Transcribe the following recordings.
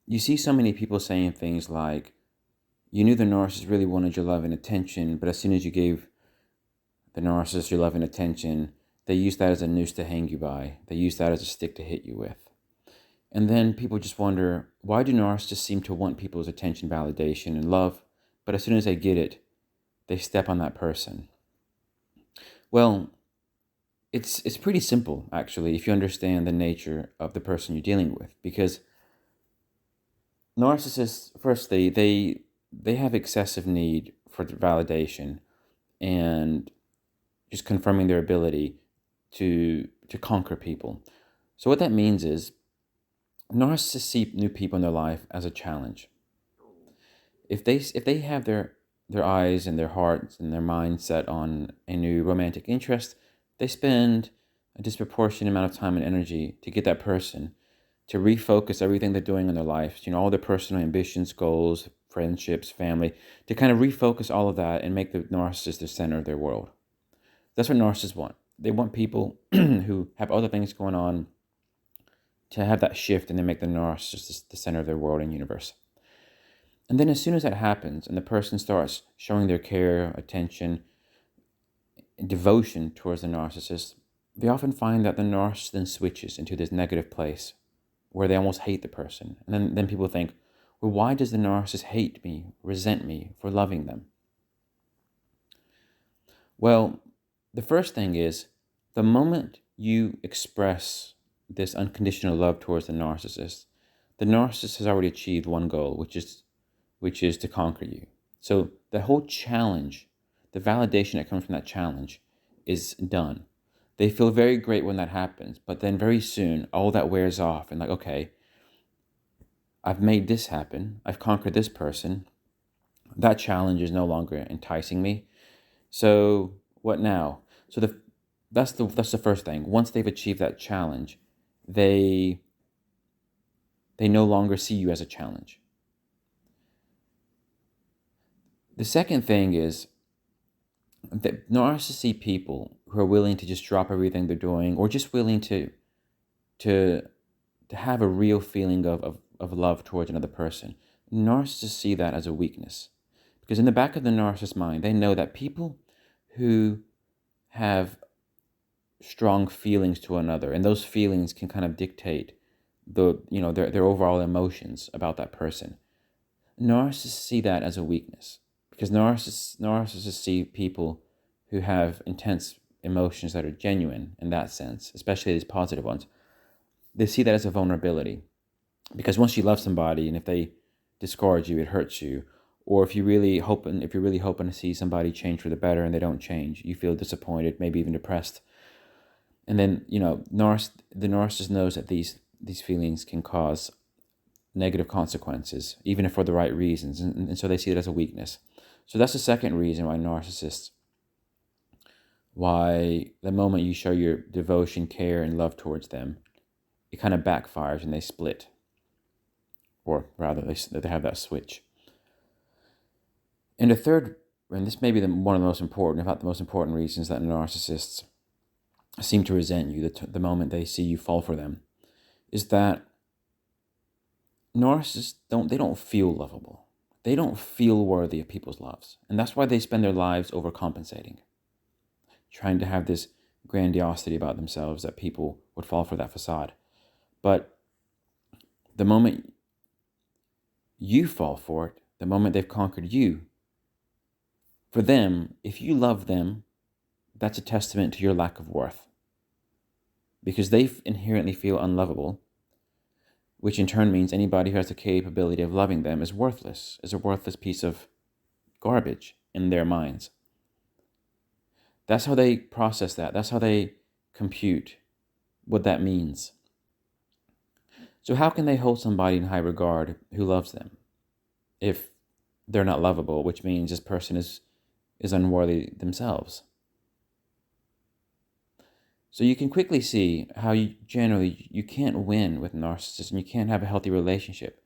you see so many people saying things like, you knew the narcissist really wanted your love and attention, but as soon as you gave the narcissist your love and attention, they used that as a noose to hang you by. They used that as a stick to hit you with. And then people just wonder, why do narcissists seem to want people's attention, validation, and love, but as soon as they get it, they step on that person? Well, it's pretty simple, actually, if you understand the nature of the person you're dealing with. Because narcissists, firstly, they have excessive need for validation and just confirming their ability to conquer people. So what that means is narcissists see new people in their life as a challenge. If they have their eyes and their hearts and their mind set on a new romantic interest, they spend a disproportionate amount of time and energy to get that person to refocus everything they're doing in their life, all their personal ambitions, goals, friendships, family, to kind of refocus all of that and make the narcissist the center of their world. That's what narcissists want. They want people who have other things going on to have that shift and then make the narcissist the center of their world and universe. And then as soon as that happens and the person starts showing their care, attention, devotion towards the narcissist, they often find that the narcissist then switches into this negative place where they almost hate the person. And then people think, well, why does the narcissist hate me, resent me for loving them? Well, the first thing is, the moment you express this unconditional love towards the narcissist has already achieved one goal, which is to conquer you. So the whole challenge, the validation that comes from that challenge is done. They feel very great when that happens, but then very soon all that wears off and okay, I've made this happen. I've conquered this person. That challenge is no longer enticing me. So what now? So that's the first thing. Once they've achieved that challenge, they no longer see you as a challenge. The second thing is that narcissists see people who are willing to just drop everything they're doing, or just willing to have a real feeling of love towards another person. Narcissists see that as a weakness. Because in the back of the narcissist's mind, they know that people who have strong feelings to another, and those feelings can kind of dictate their overall emotions about that person. Narcissists see that as a weakness, because narcissists see people who have intense emotions that are genuine in that sense, especially these positive ones. They see that as a vulnerability, because once you love somebody and if they discard you, it hurts you. Or if you're really hoping to see somebody change for the better and they don't change, you feel disappointed, maybe even depressed. And then the narcissist knows that these feelings can cause negative consequences, even if for the right reasons, and so they see it as a weakness. So that's the second reason why the moment you show your devotion, care, and love towards them, it kind of backfires and they split, or rather, they have that switch. And the third, and this may be one of the most important, if not the most important reasons that narcissists seem to resent you the moment they see you fall for them, is that narcissists don't feel lovable. They don't feel worthy of people's loves. And that's why they spend their lives overcompensating, trying to have this grandiosity about themselves that people would fall for that facade. But the moment you fall for it, the moment they've conquered you, for them, if you love them, that's a testament to your lack of worth. Because they inherently feel unlovable, which in turn means anybody who has the capability of loving them is worthless, is a worthless piece of garbage in their minds. That's how they process that. That's how they compute what that means. So how can they hold somebody in high regard who loves them if they're not lovable, which means this person is unworthy themselves? So you can quickly see how you can't win with narcissists, and you can't have a healthy relationship.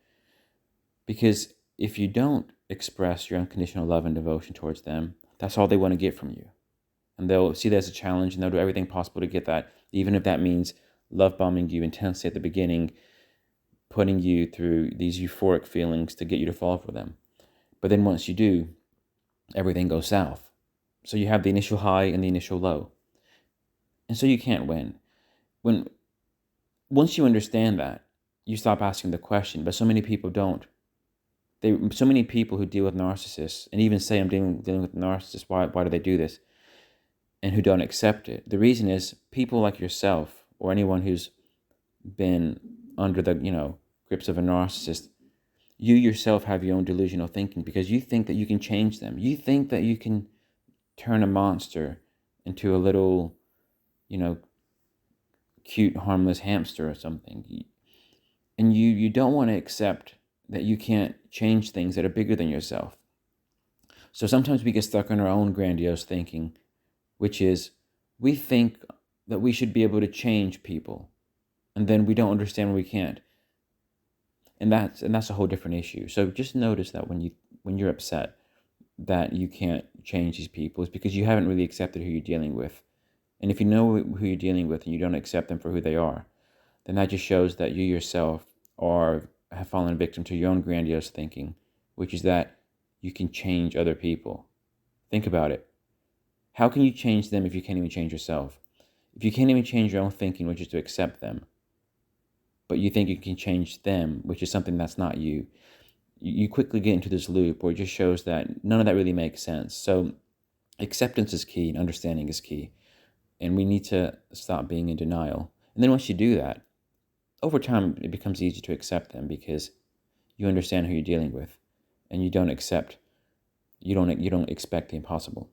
Because if you don't express your unconditional love and devotion towards them, that's all they want to get from you. And they'll see that as a challenge, and they'll do everything possible to get that, even if that means love bombing you intensely at the beginning, putting you through these euphoric feelings to get you to fall for them. But then once you do, everything goes south. So you have the initial high and the initial low. And so you can't win. Once you understand that, you stop asking the question. But so many people don't. So many people who deal with narcissists, and even say I'm dealing with narcissists, why do they do this? And who don't accept it. The reason is people like yourself or anyone who's been under the, grips of a narcissist, you yourself have your own delusional thinking because you think that you can change them. You think that you can turn a monster into a little, cute, harmless hamster or something. And you don't want to accept that you can't change things that are bigger than yourself. So sometimes we get stuck in our own grandiose thinking, which is we think that we should be able to change people, and then we don't understand when we can't. And that's a whole different issue. So just notice that when you're upset that you can't change these people, it's because you haven't really accepted who you're dealing with. And if you know who you're dealing with and you don't accept them for who they are, then that just shows that you yourself have fallen victim to your own grandiose thinking, which is that you can change other people. Think about it. How can you change them if you can't even change yourself? If you can't even change your own thinking, which is to accept them, but you think you can change them, which is something that's not you, you quickly get into this loop where it just shows that none of that really makes sense. So acceptance is key and understanding is key. And we need to stop being in denial. And then once you do that, over time, it becomes easy to accept them because you understand who you're dealing with and you don't expect the impossible.